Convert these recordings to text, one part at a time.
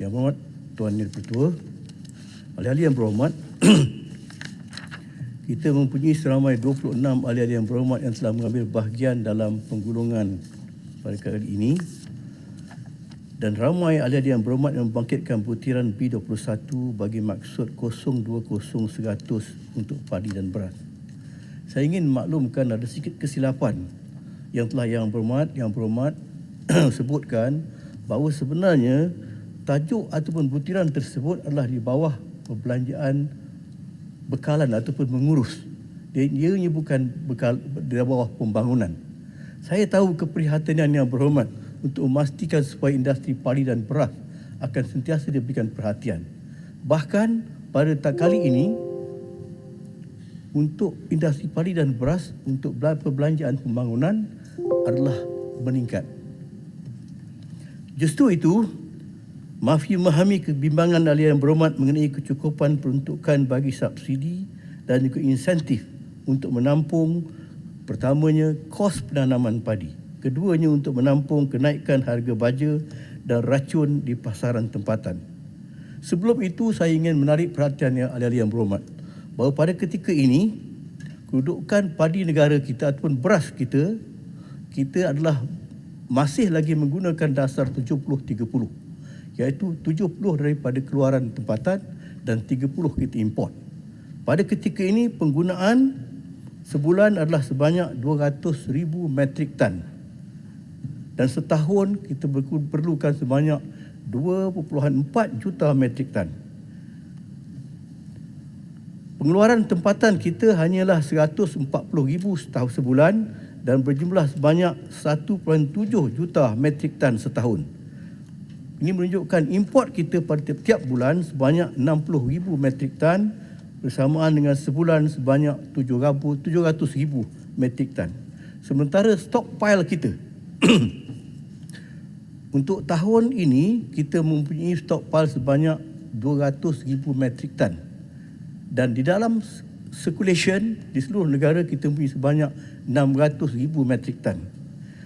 Yang berhormat Tuan Yang Ketua, ahli-ahli yang berhormat, kita mempunyai seramai 26 ahli-ahli yang berhormat yang telah mengambil bahagian dalam penggulungan pada kali ini, dan ramai ahli-ahli yang berhormat yang membangkitkan butiran B21 bagi maksud 020-100 untuk padi dan beras. Saya ingin maklumkan ada sedikit kesilapan yang telah yang berhormat sebutkan bahawa sebenarnya tajuk ataupun butiran tersebut adalah di bawah perbelanjaan bekalan ataupun mengurus. Ianya bukan bekal di bawah pembangunan. Saya tahu keprihatinan yang berhormat untuk memastikan supaya industri padi dan beras akan sentiasa diberikan perhatian. Bahkan pada kali ini, untuk industri padi dan beras untuk perbelanjaan pembangunan adalah meningkat. Justru itu, Mafi memahami kebimbangan ahli yang berhormat mengenai kecukupan peruntukan bagi subsidi dan juga insentif untuk menampung pertamanya kos penanaman padi, keduanya untuk menampung kenaikan harga baja dan racun di pasaran tempatan. Sebelum itu, saya ingin menarik perhatian ahli-ahli yang berhormat bahawa pada ketika ini kedudukan padi negara kita ataupun beras kita adalah masih lagi menggunakan dasar 70-30, iaitu 70 daripada keluaran tempatan dan 30 kita import. Pada ketika ini penggunaan sebulan adalah sebanyak 200,000 metrik tan dan setahun kita perlukan sebanyak 2.4 juta metrik tan. Pengeluaran tempatan kita hanyalah 140,000 setahun sebulan dan berjumlah sebanyak 1.7 juta metrik tan setahun. Ini menunjukkan import kita pada tiap-tiap bulan sebanyak 60,000 metrik tan bersamaan dengan sebulan sebanyak 700,000 metrik tan. Sementara stockpile kita untuk tahun ini kita mempunyai stockpile sebanyak 200,000 metrik tan. Dan di dalam circulation di seluruh negara kita mempunyai sebanyak 600,000 metrik tan.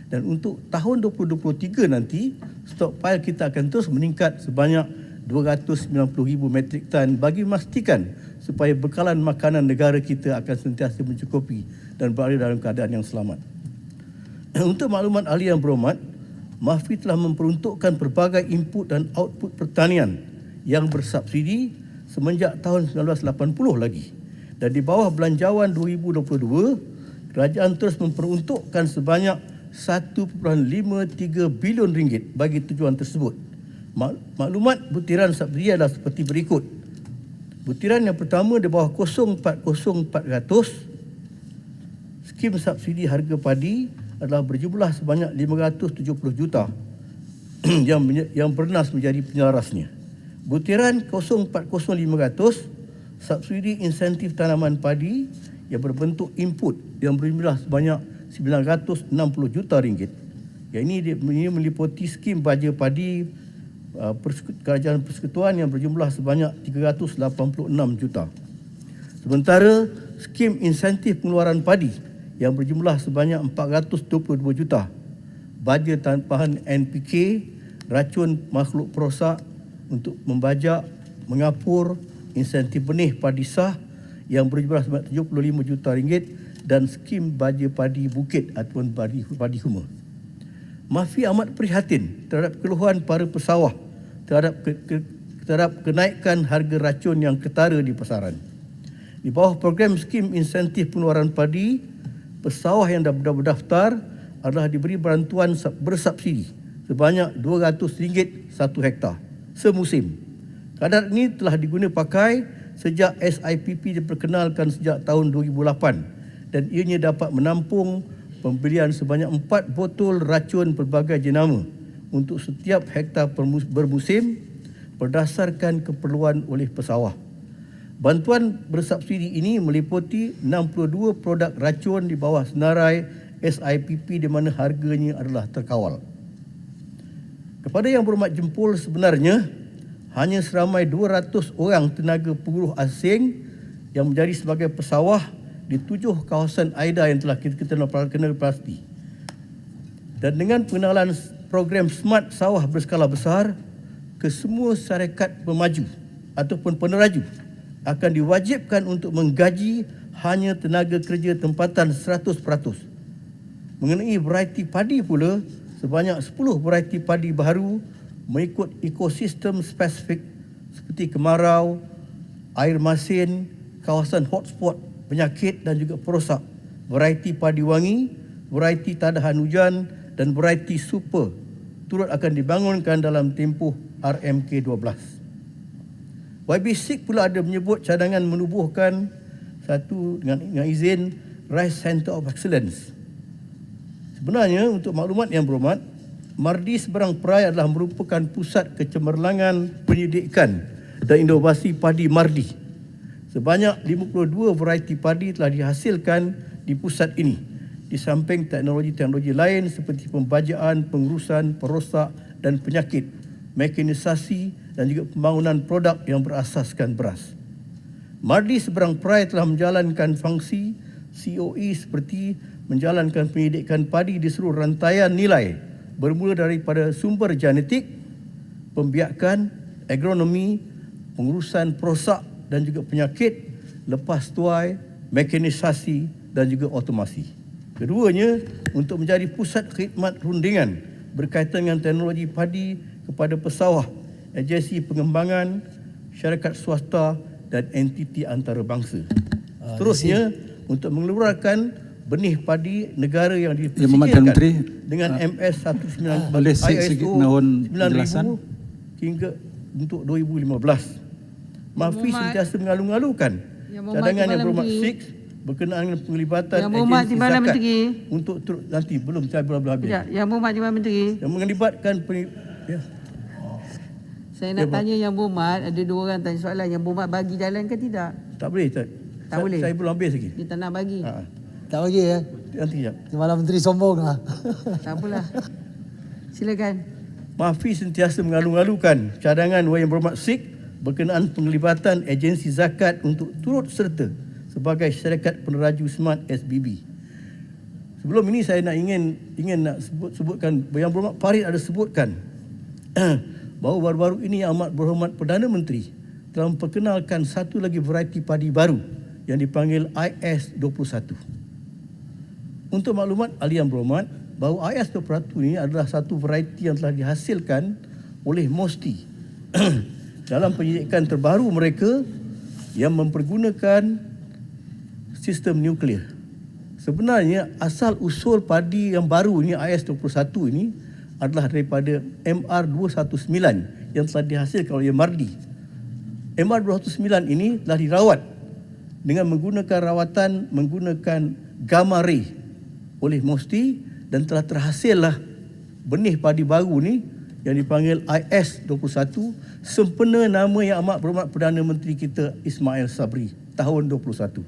Dan untuk tahun 2023 nanti, stockpile kita akan terus meningkat sebanyak 290,000 metrik tan bagi memastikan supaya bekalan makanan negara kita akan sentiasa mencukupi dan berada dalam keadaan yang selamat. Untuk maklumat ahli yang berhormat, Mafi telah memperuntukkan pelbagai input dan output pertanian yang bersubsidi semenjak tahun 1980 lagi. Dan di bawah belanjawan 2022, kerajaan terus memperuntukkan sebanyak 1.53 bilion ringgit bagi tujuan tersebut. Maklumat butiran subsidi adalah seperti berikut. Butiran yang pertama di bawah 040-400, skim subsidi harga padi adalah berjumlah sebanyak 570 juta yang bernas menjadi penyelarasnya. Butiran 040-500, subsidi insentif tanaman padi yang berbentuk input yang berjumlah sebanyak 960 juta ringgit. Yang ini meliputi skim baja padi kerajaan persekutuan yang berjumlah sebanyak 386 juta. Sementara skim insentif pengeluaran padi yang berjumlah sebanyak 422 juta. Baja tampahan NPK, racun makhluk perosak untuk membajak, mengapur, insentif benih padi sah yang berjumlah sebanyak 75 juta ringgit dan skim baja padi bukit ataupun padi huma. Mafi amat prihatin terhadap keluhan para pesawah terhadap kenaikan harga racun yang ketara di pasaran. Di bawah program skim insentif pengeluaran padi, pesawah yang dah berdaftar adalah diberi bantuan bersubsidi sebanyak RM200 satu hektar semusim. Kadar ini telah digunakan pakai sejak SIPP diperkenalkan sejak tahun 2008 dan ianya dapat menampung pembelian sebanyak 4 botol racun pelbagai jenama untuk setiap hektar bermusim berdasarkan keperluan oleh pesawah. Bantuan bersubsidi ini meliputi 62 produk racun di bawah senarai SIPP di mana harganya adalah terkawal. Kepada yang berhormat jempol, sebenarnya hanya seramai 200 orang tenaga penguruh asing yang menjadi sebagai pesawah di 7 kawasan AIDA yang telah kita kena pasti. Dan dengan pengenalan program Smart Sawah berskala besar, kesemua syarikat pemaju ataupun peneraju akan diwajibkan untuk menggaji hanya tenaga kerja tempatan 100%. Mengenai variety padi pula, sebanyak 10 variety padi baru mengikut ekosistem spesifik seperti kemarau, air masin, kawasan hotspot penyakit dan juga perosak, variety padi wangi, variety tadahan hujan dan variety super turut akan dibangunkan dalam tempoh RMK12. YB6 pula ada menyebut cadangan menubuhkan satu dengan izin Rice Center of Excellence. Sebenarnya untuk maklumat yang berhormat, Mardi Seberang Perai adalah merupakan pusat kecemerlangan penyidikan dan inovasi padi Mardi. Sebanyak 52 variety padi telah dihasilkan di pusat ini, di samping teknologi-teknologi lain seperti pembajaan, pengurusan, perosak dan penyakit, mekanisasi dan juga pembangunan produk yang berasaskan beras. Mardi Seberang Perai telah menjalankan fungsi COE seperti menjalankan penyidikan padi di seluruh rantaian nilai bermula daripada sumber genetik, pembiakan, agronomi, pengurusan perosak dan juga penyakit, lepas tuai, mekanisasi dan juga otomasi. Keduanya untuk menjadi pusat khidmat rundingan berkaitan dengan teknologi padi kepada pesawah, agensi pengembangan, syarikat swasta dan entiti antarabangsa. Seterusnya untuk mengeluarkan benih padi negara yang dipersiapkan dengan MS 19 ISO 9000 hingga untuk 2015. Mafi sentiasa mengalu-alukan cadangan yang berhormat 6 berkenaan dengan penglibatan agensi zakat untuk nanti belum habis. Yang berhormat Jabatan Menteri. Yang melibatkan Saya nak tanya Yang Berhormat, ada dua orang tanya soalan. Yang Berhormat bagi jalan ke tidak? Tak boleh. Tak boleh. Saya belum habis lagi. Dia tak nak bagi. Tak bagi ya? Nanti sekejap. Malam Menteri sombong lah. Tak apalah. Silakan. Mafi sentiasa mengalu-alukan cadangan Yang Berhormat Sik berkenaan penglibatan agensi zakat untuk turut serta sebagai syarikat peneraju Smart SBB. Sebelum ini saya ingin nak sebutkan Yang Berhormat Farid ada sebutkan bahawa baru-baru ini Yang Amat Berhormat Perdana Menteri telah memperkenalkan satu lagi variety padi baru yang dipanggil IS21. Untuk maklumat ahli Yang Berhormat, bahawa IS21 ini adalah satu variety yang telah dihasilkan oleh MOSTI dalam penyidikan terbaru mereka yang mempergunakan sistem nuklear. Sebenarnya asal usul padi yang baru ini IS21 ini adalah daripada MR219 yang telah dihasilkan oleh Mardi. MR219 ini telah dirawat dengan menggunakan rawatan menggunakan gamma ray oleh MOSTI dan telah terhasillah benih padi baru ni yang dipanggil IS21 sempena nama Yang Amat Berhormat Perdana Menteri kita Ismail Sabri tahun 21.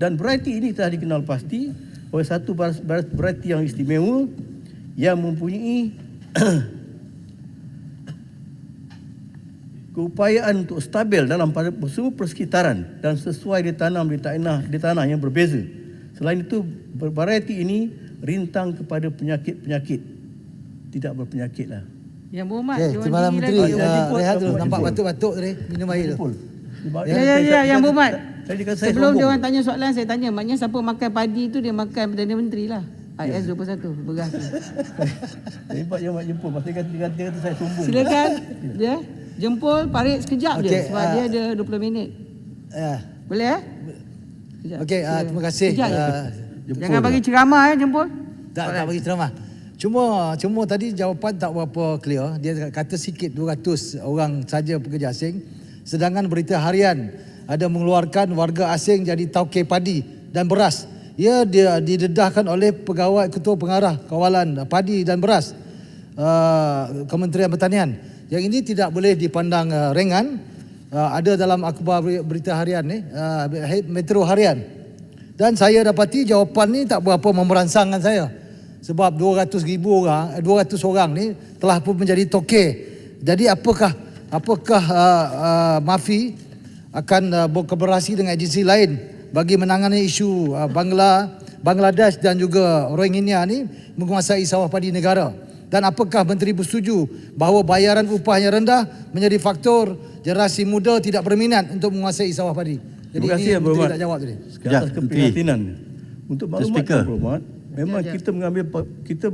Dan variety ini telah dikenal pasti oleh satu variety yang istimewa yang mempunyai keupayaan untuk stabil dalam semua persekitaran dan sesuai ditanam di tanah yang berbeza. Selain itu, variety ini rintang kepada penyakit-penyakit, tidak berpenyakit lah. Yang Berhormat, Timbalan Menteri, rehat dulu. Nampak batuk-batuk tadi, minum air dulu. Ya, Yang Berhormat. Sebelum dia sombong. orang tanya soalan, saya tanya. Maknanya siapa makan padi tu, dia makan Perdana Menteri lah. IS21, beras tu. Hebat yang Mak jemput. Masa kata saya sombong. Silakan. Dia jempol Farid sekejap je sebab dia ada 20 minit. Boleh Sekejap. Okey, terima kasih. Sekejap je. Jangan bagi ceramah jempol. Tak bagi ceramah. Cuma tadi jawapan tak berapa clear. Dia kata sikit 200 orang saja pekerja asing. Sedangkan berita harian ada mengeluarkan warga asing jadi tauke padi dan beras. Ia didedahkan oleh pegawai ketua pengarah kawalan padi dan beras Kementerian Pertanian. Yang ini tidak boleh dipandang ringan. Ada dalam akhbar berita harian ni, Metro Harian. Dan saya dapati jawapan ni tak berapa memerangsangkan saya. Sebab 200 orang ni telah pun menjadi toke. Jadi apakah Mafi akan berkolaborasi dengan agensi lain bagi menangani isu Bangladesh dan juga Rohingya ni menguasai sawah padi negara. Dan apakah Menteri bersetuju bahawa bayaran upahnya rendah menjadi faktor generasi muda tidak berminat untuk menguasai sawah padi? Jadi Terima kasih, ini Yang Menteri Berhormat. tak jawab tadi. Atas keprihatinan. Untuk maklumat Speaker. Yang Berhormat, memang kita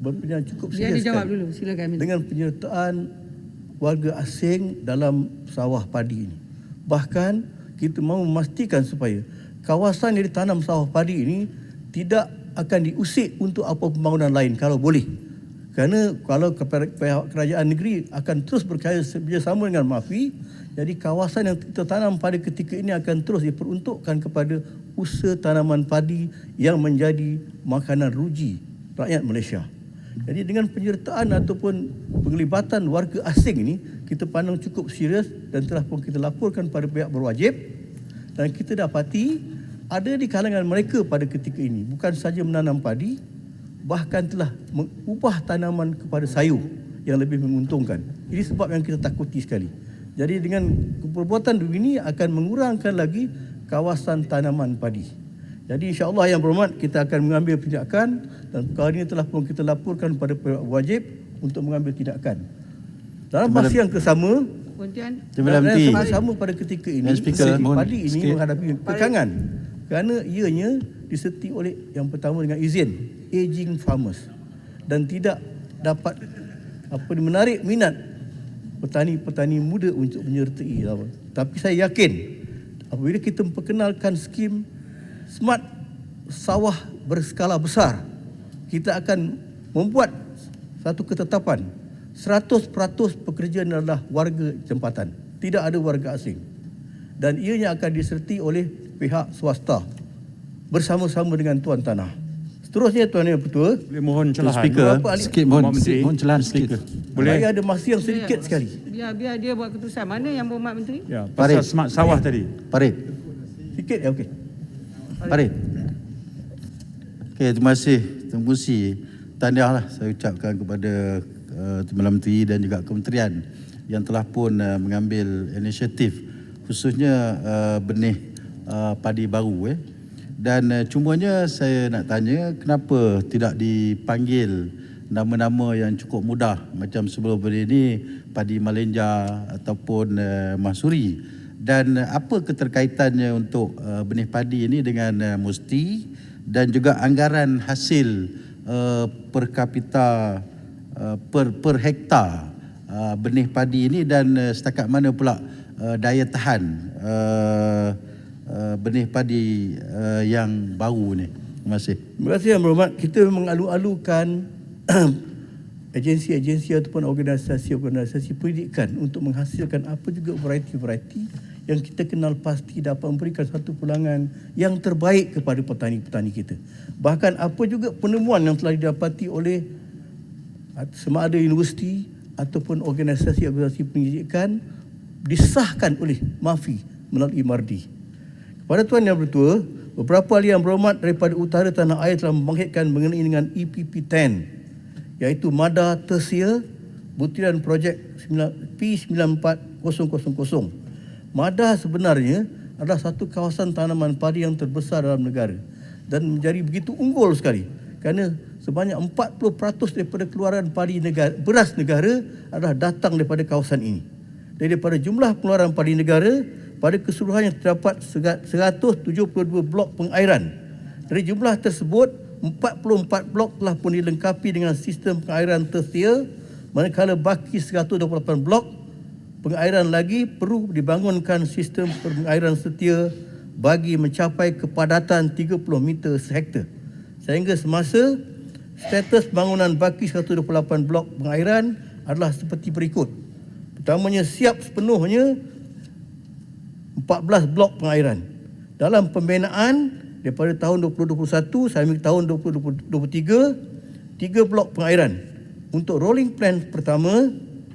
berpenyang cukup Biar serius dia jawab sekali dulu. Silakan. dengan penyertaan warga asing dalam sawah padi ini. Bahkan kita mahu memastikan supaya kawasan yang ditanam sawah padi ini tidak akan diusik untuk apa pembangunan lain kalau boleh. Kerana kalau pihak kerajaan negeri akan terus bekerjasama dengan MAFI, jadi kawasan yang kita tanam pada ketika ini akan terus diperuntukkan kepada usaha tanaman padi yang menjadi makanan ruji rakyat Malaysia. Jadi dengan penyertaan ataupun penglibatan warga asing ini, kita pandang cukup serius dan telah pun kita laporkan pada pihak berwajib, dan kita dapati ada di kalangan mereka pada ketika ini bukan saja menanam padi, bahkan telah mengubah tanaman kepada sayur yang lebih menguntungkan. Ini sebab yang kita takuti sekali. Jadi dengan perbuatan begini akan mengurangkan lagi kawasan tanaman padi. Jadi insya-Allah Yang Berhormat, kita akan mengambil tindakan dan perkara ini telah pun kita laporkan pada pihak wajib untuk mengambil tindakan. Dalam masa yang kesama, Pontian. sama pada ketika ini, Speaker, mohon padi ini sikit. menghadapi kekangan kerana ianya disertai oleh yang pertama dengan izin aging farmers dan tidak dapat menarik minat petani-petani muda untuk menyertai. Tapi saya yakin apabila kita memperkenalkan skim smart sawah berskala besar, kita akan membuat satu ketetapan 100% pekerja adalah warga tempatan, tidak ada warga asing, dan ianya akan disertai oleh pihak swasta bersama-sama dengan tuan tanah. Seterusnya Tuan Yang Ketua, Boleh mohon celahan. Speaker, Beberapa ahli- sikit Mohon mohon, Menteri. mohon celahan sikit. Boleh? saya ada masa yang sedikit sekali. Biar dia buat keputusan. Mana Yang Berhormat Menteri? Ya, pasal Farid. smart sawah tadi. Farid. Sikit ya, okey. Farid. Okey, terima kasih. Tembusi. Tahniahlah saya ucapkan kepada Timbalan Menteri dan juga kementerian yang telah pun mengambil inisiatif khususnya benih padi baru. Dan cumanya saya nak tanya, kenapa tidak dipanggil nama-nama yang cukup mudah macam sebelum ini padi Malenja ataupun Mahsuri, dan apa keterkaitannya untuk benih padi ini dengan Musti dan juga anggaran hasil per kapita per hektar benih padi ini, dan setakat mana pula daya tahan benih padi yang baru ni. Terima kasih. Terima kasih Yang Berhormat. Kita mengalu-alukan agensi-agensi ataupun organisasi-organisasi pendidikan untuk menghasilkan apa juga variety-variety yang kita kenal pasti dapat memberikan satu pulangan yang terbaik kepada petani-petani kita. Bahkan apa juga penemuan yang telah didapati oleh sama ada universiti ataupun organisasi-organisasi pendidikan disahkan oleh MAFI melalui MARDI. Kepada Tuan Yang Bertua, beberapa ahli yang berhormat daripada utara tanah air telah membangkitkan mengenai dengan EPP10, iaitu Mada Tersia butiran projek P94000. Mada sebenarnya adalah satu kawasan tanaman padi yang terbesar dalam negara dan menjadi begitu unggul sekali kerana sebanyak 40% daripada keluaran padi negara, beras negara adalah datang daripada kawasan ini. Daripada jumlah pengeluaran padi negara, pada keseluruhannya terdapat 172 blok pengairan. Dari jumlah tersebut, 44 blok telah pun dilengkapi dengan sistem pengairan tersia, manakala baki 128 blok pengairan lagi perlu dibangunkan sistem pengairan setia bagi mencapai kepadatan 30 meter sehektar. Sehingga semasa, status bangunan baki 128 blok pengairan adalah seperti berikut. Pertamanya, siap sepenuhnya 14 blok pengairan. Dalam pembinaan daripada tahun 2021 sampai tahun 2023, 3 blok pengairan. Untuk rolling plan pertama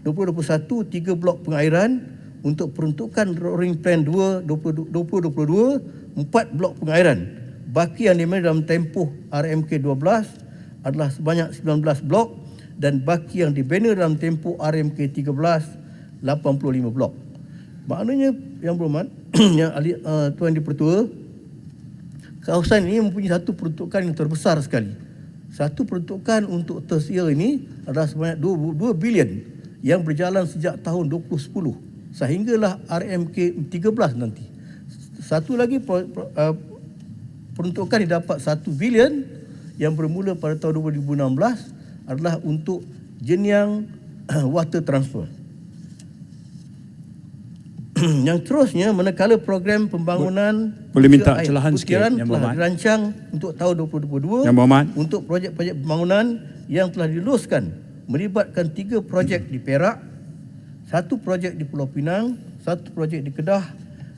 2021, 3 blok pengairan. Untuk peruntukan rolling plan 2022, 4 blok pengairan. Baki yang dimiliki dalam tempoh RMK 12 adalah sebanyak 19 blok, dan baki yang dibina dalam tempoh RMK 13 85 blok. Maknanya Yang Berhormat, yang Tuan Dipertua, kawasan ini mempunyai satu peruntukan yang terbesar sekali. Satu peruntukan untuk tersia ini adalah sebanyak 2 bilion yang berjalan sejak tahun 2010 sehinggalah RMK 13 nanti. Satu lagi peruntukan didapat 1 bilion yang bermula pada tahun 2016 adalah untuk Jenyang water transfer. Yang terusnya, manakala program pembangunan boleh minta air celahan butiran sikit, Yang telah Berhormat. dirancang untuk tahun 2022 Yang Berhormat. untuk projek-projek pembangunan yang telah diluluskan melibatkan 3 projek di Perak, 1 projek di Pulau Pinang, 1 projek di Kedah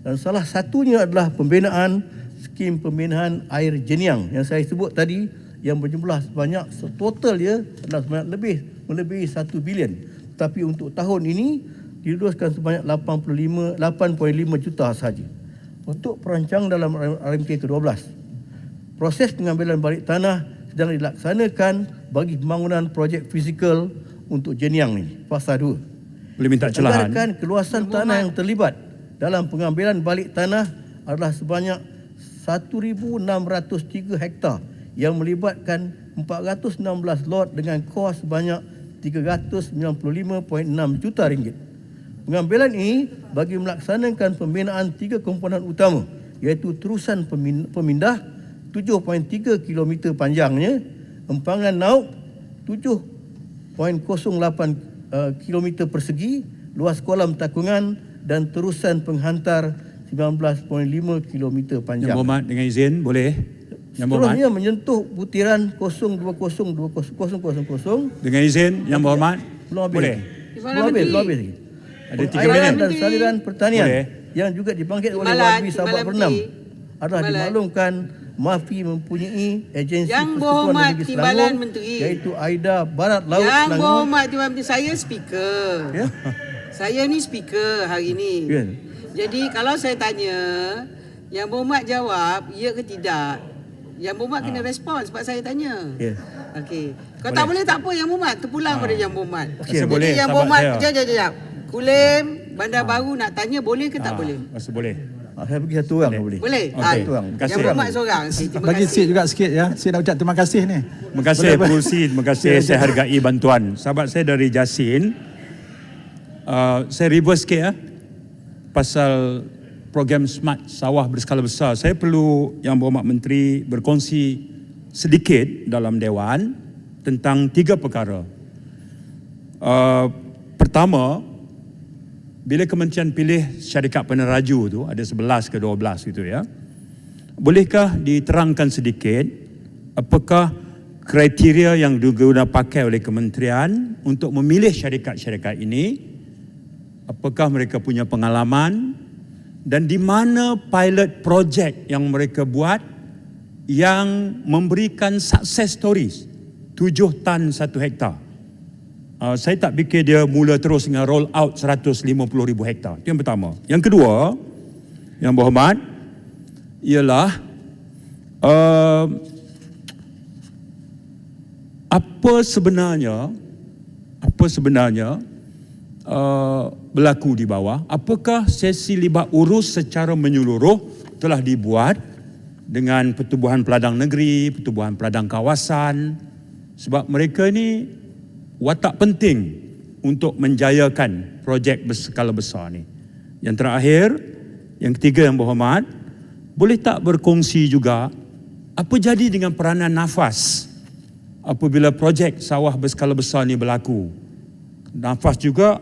dan salah satunya adalah pembinaan skim pembinaan air Jenyang yang saya sebut tadi yang berjumlah sebanyak total dia adalah sebanyak melebihi 1 bilion. Tapi untuk tahun ini diluluskan sebanyak 8.5 juta sahaja. Untuk perancang dalam RMK ke-12, proses pengambilan balik tanah sedang dilaksanakan bagi pembangunan projek fizikal untuk Jenyang ini, fasa 2. Boleh minta celahan. Anggaran keluasan tanah yang terlibat dalam pengambilan balik tanah adalah sebanyak 1,603 hektar yang melibatkan 416 lot dengan kos sebanyak 395.6 juta ringgit. Pengambilan ini bagi melaksanakan pembinaan 3 komponen utama, iaitu terusan pemindah 7.3 km panjangnya, empangan nauk 7.08 km persegi, luas kolam takungan dan terusan penghantar 19.5 km panjang. Yang Berhormat, dengan izin boleh. Yang Berhormat. Seterusnya menyentuh butiran 0202000. Dengan izin Yang Berhormat. Belum habis. Boleh. Belum habis lagi. Ada 3 Pengairan minit. dan saliran pertanian Boleh. yang juga dibangkit oleh Timbalan, Wabi Sabak Timbalan Bernam Menteri. adalah Timbalan. dimaklumkan MAFI mempunyai agensi Yang Persekutuan Berhormat Negeri Timbalan Selangor Menteri. iaitu AIDA Barat Laut Yang Selangor. Berhormat Timbalan Menteri, saya speaker. Ya? Saya ni speaker hari ni. Ya. Jadi kalau saya tanya, Yang Berhormat jawab ya ke tidak. Yang Berhormat kena respon sebab saya tanya. Ya. Okey. Kalau tak boleh tak apa Yang Berhormat, terpulang pada Yang Berhormat. Okey, Jadi boleh, Yang sahabat Berhormat, saya. jap. Kulim Bandar Baru nak tanya boleh ke tak boleh? Masa boleh. Saya bagi satu orang boleh. Boleh? Okey. Satu orang. Terima kasih. Yang Berhormat seorang. Okey, terima Bagi kasih. Sid juga sikit ya. Sid nak ucap terima kasih ni. Terima kasih Pengurusi, terima kasih, saya hargai bantuan. Sahabat saya dari Jasin, saya reverse sikit ya, pasal program Smart Sawah Berskala Besar. Saya perlu Yang Berhormat Menteri berkongsi sedikit dalam Dewan tentang 3 perkara. Pertama, bila Kementerian pilih syarikat peneraju tu, ada 11 ke 12 gitu ya, bolehkah diterangkan sedikit apakah kriteria yang diguna pakai oleh kementerian untuk memilih syarikat-syarikat ini, apakah mereka punya pengalaman dan di mana pilot project yang mereka buat yang memberikan success stories 7 tan 1 hektar. Saya tak fikir dia mula terus dengan roll out 150,000 hektar. Itu yang pertama. Yang kedua, Yang Berhormat, ialah apa sebenarnya berlaku di bawah? Apakah sesi libat urus secara menyeluruh telah dibuat dengan pertubuhan peladang negeri, pertubuhan peladang kawasan? Sebab mereka ni watak penting untuk menjayakan projek berskala besar ni. Yang terakhir, yang ketiga Yang Berhormat, boleh tak berkongsi juga apa jadi dengan peranan nafas apabila projek sawah berskala besar ni berlaku? Nafas juga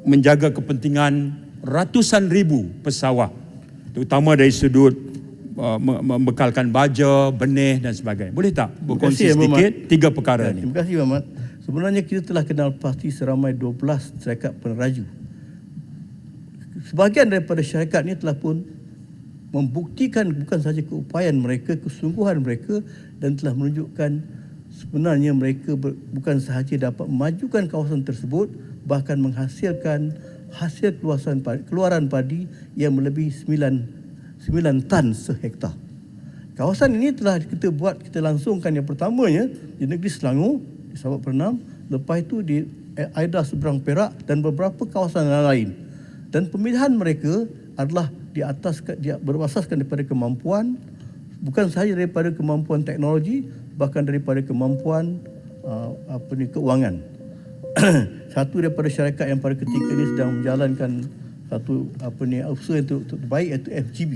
menjaga kepentingan ratusan ribu pesawah, terutama dari sudut membekalkan baja, benih dan sebagainya. Boleh tak berkongsi Terima kasih, sedikit 3 perkara ni? Terima kasih Muhammad. Sebenarnya kita telah kenal pasti seramai 12 syarikat peneraju. Sebahagian daripada syarikat ini telah pun membuktikan bukan sahaja keupayaan mereka, kesungguhan mereka dan telah menunjukkan sebenarnya mereka bukan sahaja dapat memajukan kawasan tersebut, bahkan menghasilkan hasil keluaran padi yang melebihi 9 tan sehektar. Kawasan ini telah kita langsungkan yang pertamanya di negeri Selangor, di Sabak Bernam, lepas itu di AIDA seberang Perak dan beberapa kawasan lain. Dan pemilihan mereka adalah berasaskan daripada kemampuan, bukan sahaja daripada kemampuan teknologi, bahkan daripada kemampuan keuangan. Satu daripada syarikat yang pada ketika ini sedang menjalankan satu usaha yang terbaik iaitu FGB.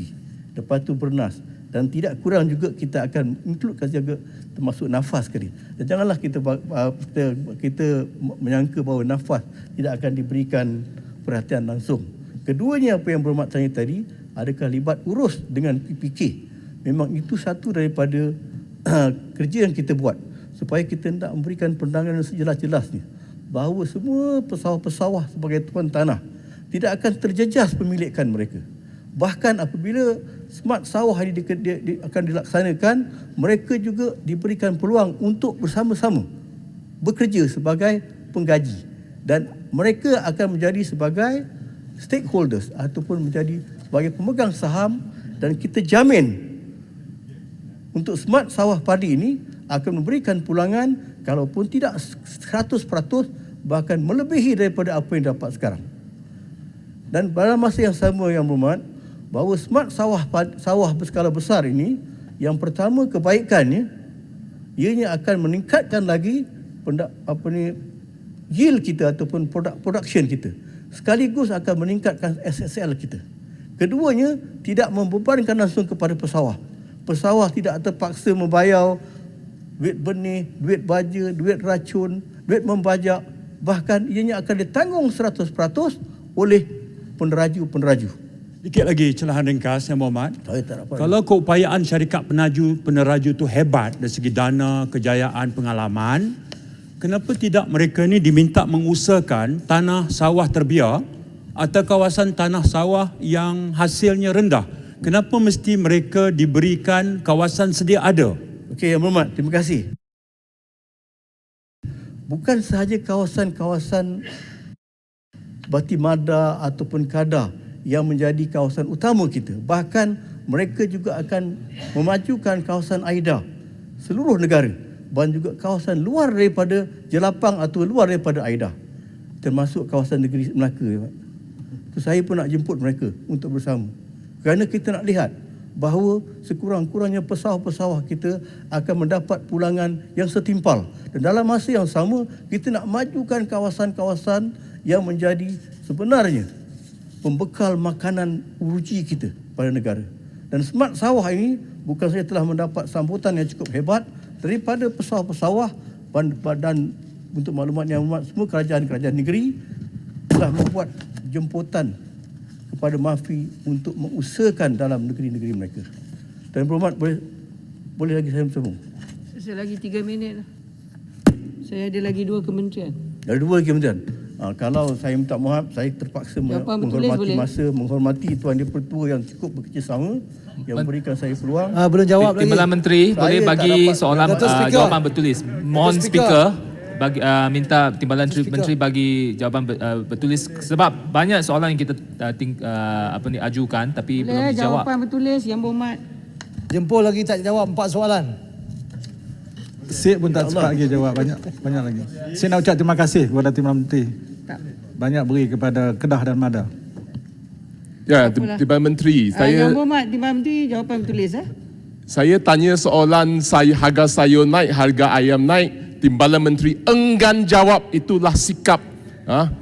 Lepas tu Bernas, dan tidak kurang juga kita akan includekan juga termasuk Nafas sekali. Dan janganlah kita menyangka bahawa Nafas tidak akan diberikan perhatian langsung. Keduanya apa yang berhormat tanya tadi, adakah libat urus dengan PPK? Memang itu satu daripada kerja yang kita buat supaya kita hendak memberikan pandangan yang sejelas-jelasnya bahawa semua pesawah-pesawah sebagai tuan tanah tidak akan terjejas pemilikan mereka. Bahkan apabila smart sawah ini akan dilaksanakan, mereka juga diberikan peluang untuk bersama-sama bekerja sebagai penggaji dan mereka akan menjadi sebagai stakeholders ataupun menjadi sebagai pemegang saham, dan kita jamin untuk smart sawah padi ini akan memberikan pulangan kalaupun tidak 100%, bahkan melebihi daripada apa yang dapat sekarang. Dan pada masa yang sama yang berhormat, bahawa smart sawah berskala besar ini, yang pertama kebaikannya, ianya akan meningkatkan lagi yield kita ataupun production kita. Sekaligus akan meningkatkan SSL kita. Keduanya, tidak membebankan langsung kepada pesawah. Pesawah tidak terpaksa membayar duit benih, duit baja, duit racun, duit membajak. Bahkan ianya akan ditanggung 100% oleh peneraju-peneraju. Sikit lagi celahan ringkas yang Muhammad. Saya tak dapat. Kalau keupayaan syarikat peneraju itu hebat dari segi dana, kejayaan, pengalaman, kenapa tidak mereka ni diminta mengusahakan tanah sawah terbiar atau kawasan tanah sawah yang hasilnya rendah? Kenapa mesti mereka diberikan kawasan sedia ada? Okey, Yang Berhormat, terima kasih. Bukan sahaja kawasan-kawasan Batimada ataupun Kada yang menjadi kawasan utama kita. Bahkan mereka juga akan memajukan kawasan AIDA seluruh negara dan juga kawasan luar daripada Jelapang atau luar daripada AIDA, termasuk kawasan negeri Melaka. So, saya pun nak jemput mereka untuk bersama. Kerana kita nak lihat bahawa sekurang-kurangnya pesawah-pesawah kita akan mendapat pulangan yang setimpal. Dan dalam masa yang sama, kita nak majukan kawasan-kawasan yang menjadi sebenarnya pembekal makanan uruji kita pada negara. Dan smart sawah ini bukan saja telah mendapat sambutan yang cukup hebat daripada pesawah-pesawah dan untuk maklumat yang hormat, semua kerajaan-kerajaan negeri telah membuat jemputan kepada MAFI untuk mengusahakan dalam negeri-negeri mereka. Dan berhormat, boleh lagi saya bersambung? Saya lagi 3 minit lah. Saya ada lagi 2 kementerian. Ada 2 kementerian. Kalau saya minta maaf, saya terpaksa menghormati masa, menghormati Tuan Yang Pertua yang cukup bekerjasama, yang memberikan saya peluang. Belum jawab lagi. Timbalan Menteri boleh bagi soalan jawapan bertulis. Mohon speaker bagi minta Timbalan Menteri bagi jawapan bertulis sebab banyak soalan yang kita ajukan tapi belum dijawab. Jawapan bertulis Yang Berhormat. Jempol lagi tak jawab 4 soalan. Sik pun tak sempat lagi jawab, banyak lagi. Saya nak ucap terima kasih kepada Timbalan Menteri. Banyak beri kepada Kedah dan Mada. Ya, Timbalan Menteri, Yang Berhormat, Timbalan Menteri jawapan bertulis. Saya tanya soalan harga sayur naik, harga ayam naik. Timbalan Menteri enggan jawab, itulah sikap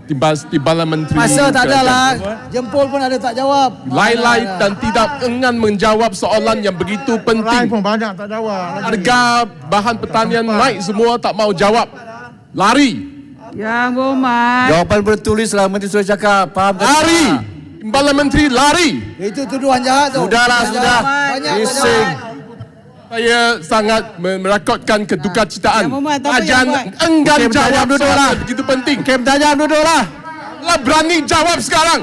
Timbalan Menteri. Masa tak ada lah. Jempol pun ada tak jawab. Lai-lai dan tidak enggan menjawab soalan yang begitu penting. Pun banyak tak jawab. Harga bahan pertanian naik, semua tak mau jawab. Lari. Yang Berhormat. Jawapan bertulis lah, Menteri sudah cakap. Faham tak? Lari. Timbalan Menteri lari. Itu tuduhan jahat tu. Sudahlah, sudah. Banyak tak Bising. jawab. Saya sangat merakodkan kedukacitaan. Yang Berhormat, tak apa, Ajan Yang Berhormat. enggan Hakim jawab tajam duduklah. soalan begitu penting. Hakim tajam duduklah. Lah berani jawab sekarang.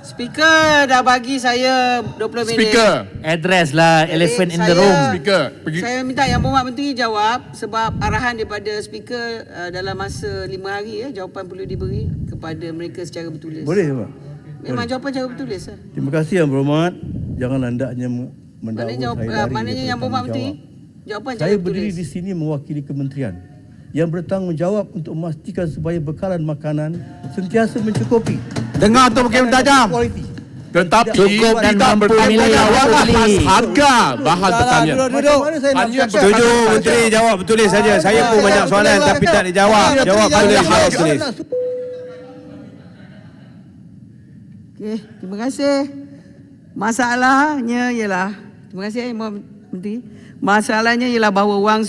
Speaker dah bagi saya 20 minit. Speaker. Address lah, elephant in the Saya- room. Speaker. Saya minta Yang Berhormat Menteri jawab sebab arahan daripada speaker dalam masa 5 hari jawapan perlu diberi kepada mereka secara bertulis. Boleh, Pak? Memang jawapan secara bertulis. Terima kasih Yang Berhormat. Jangan hendaknya mendakwa Maknanya saya lari maknanya Yang Berhormat Menteri bertanggungjawab. jawapan Saya secara berdiri bertulis. di sini mewakili kementerian yang bertanggungjawab untuk memastikan supaya bekalan makanan sentiasa mencukupi. Dengar tu Hakim tajam. Kualiti. Tetapi Cukup dan tidak mampu bertanggung milih, jawab mampu atas milih. harga bahan pertanian. Duduk. Mana saya nak Hanya cakap? Setuju Menteri jawab bertulis saja. Saya pun banyak soalan tapi tak dijawab. Jawab tulis, jawab tulis. Okey, terima kasih. Masalahnya ialah, terima kasih Menteri. Masalahnya ialah bahawa wang